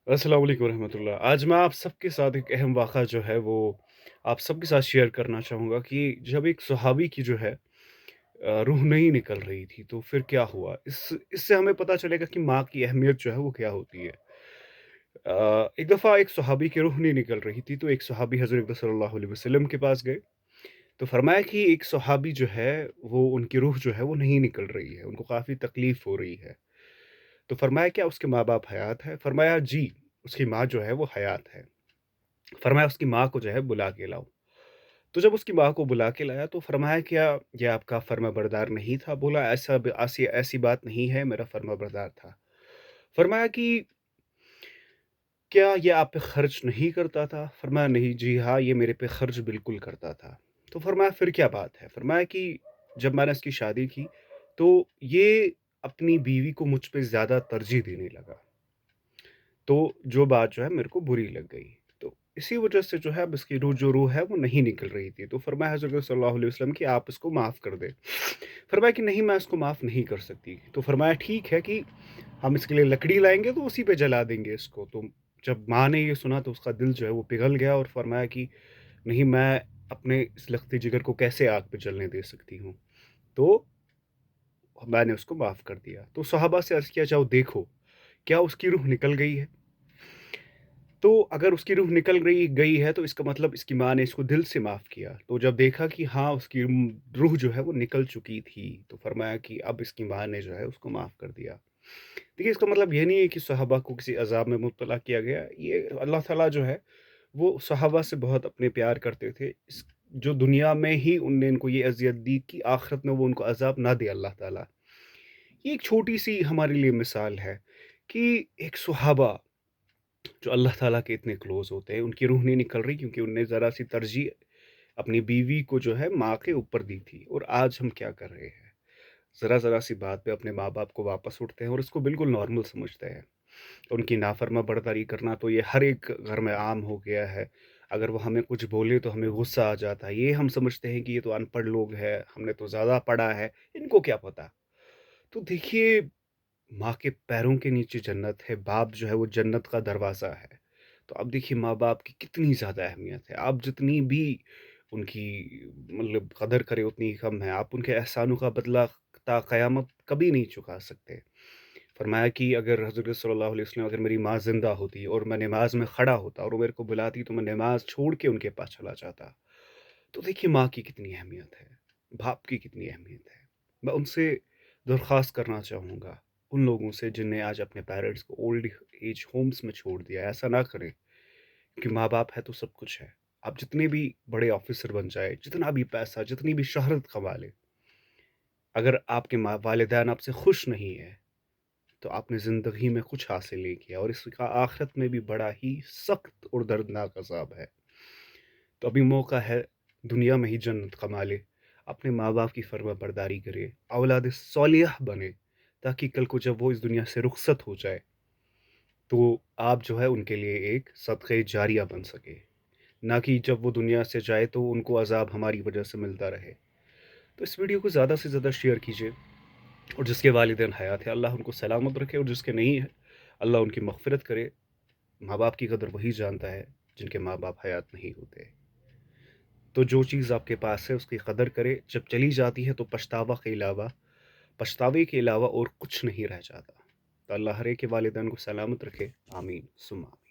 अस्सलाम वालेकुम रहमतुल्लाह। आज मैं आप सबके साथ एक अहम वाक़ा जो है वो आप सबके साथ शेयर करना चाहूँगा कि जब एक सहाबी की जो है रूह नहीं निकल रही थी तो फिर क्या हुआ? इससे हमें पता चलेगा कि माँ की अहमियत जो है वो क्या होती है। एक दफ़ा एक सहाबी की रूह नहीं निकल रही थी तो एक सहाबी हज़रत सल्लल्लाहु अलैहि वसल्लम के पास गए। तो फरमाया कि एक सहाबी जो है वो उनकी रूह जो है वो नहीं निकल रही है, उनको काफ़ी तकलीफ़ हो रही है। तो फरमाया क्या उसके माँ-बाप हयात हैं? फरमाया जी, उसकी माँ जो है वो हयात है। फरमाया उसकी माँ को जो है बुला के लाओ। तो जब उसकी माँ को बुला के लाया तो फरमाया क्या ये आपका फर्माबरदार नहीं था? बोला ऐसी ऐसी बात नहीं है, मेरा फर्माबरदार था। फरमाया कि क्या ये आप पे खर्च नहीं करता था? फरमाया नहीं, जी हाँ, ये मेरे पे खर्च बिल्कुल करता था। तो फरमाया फिर क्या बात है? फरमाया कि जब मैंने इसकी शादी की तो ये अपनी बीवी को मुझ पे ज़्यादा तरजीह देने लगा। तो जो बात जो है मेरे को बुरी लग गई। तो इसी वजह से जो है अब इसकी रूह है वो नहीं निकल रही थी। तो फरमाया हज़रत सल्लल्लाहु अलैहि वसल्लम कि आप इसको माफ़ कर दें। फरमाया कि नहीं, मैं इसको माफ़ नहीं कर सकती। तो फरमाया ठीक है कि हम इसके लिए लकड़ी लाएँगे तो उसी पे जला देंगे इसको। तो जब माँ ने ये सुना तो उसका दिल जो है वो पिघल गया और फरमाया कि नहीं, मैं अपने इस लख़्ती जिगर को कैसे आग पे जलने दे सकती हूँ। तो मैंने उसको माफ़ कर दिया। तो सहाबा से अर्ज़ किया, जाओ देखो, क्या उसकी रूह निकल गई है? तो अगर उसकी रूह निकल रही गई है तो इसका मतलब इसकी माँ ने इसको दिल से माफ़ किया। तो जब देखा कि हाँ, उसकी रूह जो है वो निकल चुकी थी, तो फरमाया कि अब इसकी माँ ने जो है उसको माफ़ कर दिया। देखिए, इसका मतलब ये नहीं है कि सहाबा को किसी अज़ाब में मुब्तला किया गया। ये अल्लाह ताला जो है वो सहाबा से बहुत अपने प्यार करते थे। इस जो दुनिया में ही उनने इनको ये अज़ियत दी कि आखिरत में वो उनको अज़ाब ना दे अल्लाह ताला। ये एक छोटी-सी हमारे लिए मिसाल है कि एक सहाबा जो अल्लाह ताला के इतने क्लोज़ होते हैं, उनकी रूह नहीं निकल रही क्योंकि उनने ज़रा-सी तरजीह अपनी बीवी को जो है माँ के ऊपर दी थी। और आज हम क्या कर रहे हैं? ज़रा-ज़रा सी बात पे अपने माँ-बाप को वापस उठते हैं और इसको बिल्कुल नॉर्मल समझते हैं। उनकी नाफ़रमाबरदारी करना तो ये हर एक घर में आम हो गया है। अगर वो हमें कुछ बोले तो हमें गुस्सा आ जाता है। ये हम समझते हैं कि ये तो अनपढ़ लोग हैं, हमने तो ज़्यादा पढ़ा है, इनको क्या पता? तो देखिए, माँ के पैरों के नीचे जन्नत है, बाप जो है वो जन्नत का दरवाज़ा है। तो अब देखिए माँ-बाप की कितनी ज़्यादा अहमियत है। आप जितनी भी उनकी मतलब कदर करें उतनी ही कम है। आप उनके एहसानों का बदला ता क़यामत कभी नहीं चुका सकते। फरमाया कि अगर हज़रत सल्लल्लाहु अलैहि वसल्लम, अगर मेरी माँ ज़िंदा होती और मैं नमाज़ में खड़ा होता और वो मेरे को बुलाती तो मैं नमाज़ छोड़ के उनके पास चला जाता। तो देखिए माँ की कितनी अहमियत है, बाप की कितनी अहमियत है। मैं उनसे दरख्वास्त करना चाहूँगा, उन लोगों से जिनने आज अपने पेरेंट्स को ओल्ड एज होम्स में छोड़ दिया है, ऐसा ना करें, क्योंकि माँ-बाप है तो सब कुछ है। आप जितने भी बड़े ऑफ़िसर बन जाए, जितना भी पैसा, जितनी भी शोहरत कमा लें, अगर आपके माँ वालिदैन आपसे खुश नहीं है, तो आपने ज़िंदगी में कुछ हासिल नहीं किया और इसका आखिरत में भी बड़ा ही सख्त और दर्दनाक अज़ाब है। तो अभी मौका है, दुनिया में ही जन्नत कमा ले, अपने माँ-बाप की फ़र्माबरदारी करे, औलाद सालिह बने, ताकि कल को जब वो इस दुनिया से रुखसत हो जाए, तो आप जो है उनके लिए एक सदक़े जारिया बन सके। ना कि जब वो दुनिया से जाए तो उनको अज़ाब हमारी वजह से मिलता रहे। तो इस वीडियो को ज़्यादा से ज़्यादा शेयर कीजिए और जिसके वालिदैन हयात है अल्लाह उनको सलामत रखे और जिसके नहीं है, अल्लाह उनकी मग़फ़िरत करे। माँ-बाप की कदर वही जानता है जिनके माँ-बाप हयात नहीं होते। तो जो चीज़ आपके पास है उसकी कदर करें, जब चली जाती है तो पछतावे के अलावा और कुछ नहीं रह जाता। तो अल्लाह हर एक के वालिदैन को सलामत रखे। आमीन सुम्मा आमीन।